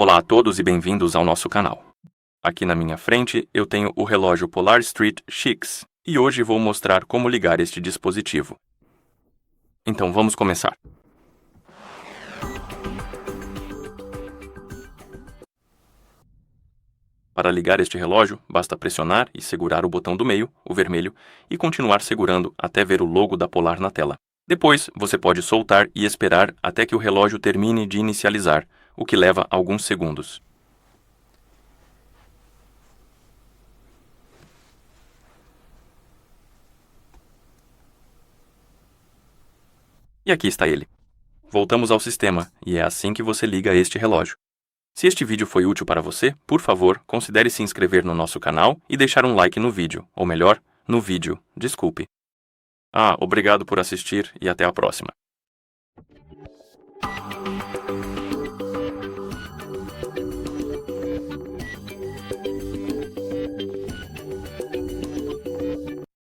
Olá a todos e bem-vindos ao nosso canal. Aqui na minha frente eu tenho o relógio Polar Street Chicks e hoje vou mostrar como ligar este dispositivo. Então vamos começar. Para ligar este relógio, basta pressionar e segurar o botão do meio, o vermelho, e continuar segurando até ver o logo da Polar na tela. Depois, você pode soltar e esperar até que o relógio termine de inicializar, o que leva alguns segundos. E aqui está ele. Voltamos ao sistema, e é assim que você liga este relógio. Se este vídeo foi útil para você, por favor, considere se inscrever no nosso canal e deixar um like no vídeo, ou melhor, no vídeo, desculpe. Obrigado por assistir e até a próxima.